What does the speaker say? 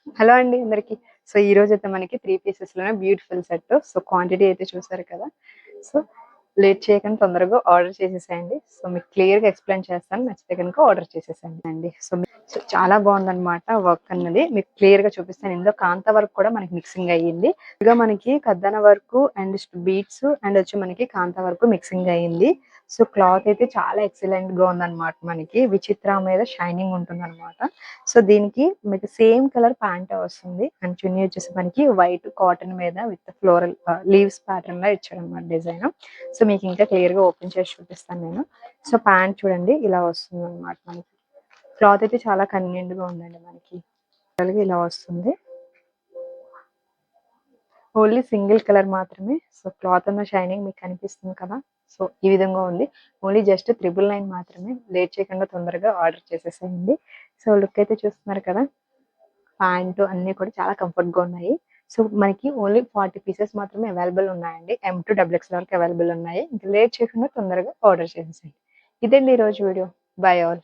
Hello అండి అందరికి. So ఈ రోజైతే మనకి 3 పీసెస్‌లోనే బ్యూటిఫుల్ సెట్. సో క్వాంటిటీ అయితే చూసారు కదా! సో లేట్ చేయకుండా తొందరగా ఆర్డర్ చేసేసేయండి. సో మీకు క్లియర్‌గా ఎక్స్‌ప్లెయిన్ చేస్తాను. నచ్చితే గనుక ఆర్డర్ చేసేసేయండి అండి. సో చాలా బాగుందన్నమాట వర్క్ అన్నది. మీకు క్లియర్‌గా చూపిస్తాను. ఇందులో కాంతా వర్క్ కూడా మనకి మిక్సింగ్ అయ్యింది. ఇదిగో మనకి కద్దన వర్క్ అండ్ బీడ్స్ అండ్ వచ్చి మనకి కాంతా వర్క్ మిక్సింగ్ అయ్యింది. సో క్లాత్ అయితే చాలా ఎక్సలెంట్‌గా ఉందన్నమాట మనకి. విచిత్ర మీద షైనింగ్ ఉంటుందన్నమాట. సో దీనికి మీకు సేమ్ కలర్ ప్యాంటే వస్తుంది. అండ్ చున్నీ వచ్చేసి మనకి వైట్ కాటన్ మీద విత్ ఫ్లోరల్ లీవ్స్ ప్యాటర్న్‌లో ఇచ్చారన్నమాట డిజైన్. సో మీకు ఇంకా క్లియర్‌గా ఓపెన్ చేసి చూపిస్తాను నేను. సో ప్యాంట్ చూడండి ఇలా వస్తుందన్నమాట మనకి. క్లాత్ అయితే చాలా కన్వీనియంట్‌గా ఉందండి మనకి. ఇలా వస్తుంది. ఓన్లీ సింగిల్ కలర్ మాత్రమే. సో క్లాత్ అన్న షైనింగ్ మీకు కనిపిస్తుంది కదా! సో ఈ విధంగా ఉంది. ఓన్లీ జస్ట్ 999 మాత్రమే. లేట్ చేయకుండా తొందరగా ఆర్డర్ చేసేసేయండి. సో లుక్ అయితే చూస్తున్నారు కదా! ప్యాంటు అన్నీ కూడా చాలా కంఫర్ట్‌గా ఉన్నాయి. సో మనకి ఓన్లీ 40 పీసెస్ మాత్రమే అవైలబుల్ ఉన్నాయండి. ఎమ్ టు డబుల్ ఎక్స్‌ఎల్ వరకు అవైలబుల్ ఉన్నాయి. ఇంక లేట్ చేయకుండా తొందరగా ఆర్డర్ చేసేసేయండి. ఇదండి ఈరోజు వీడియో. By all.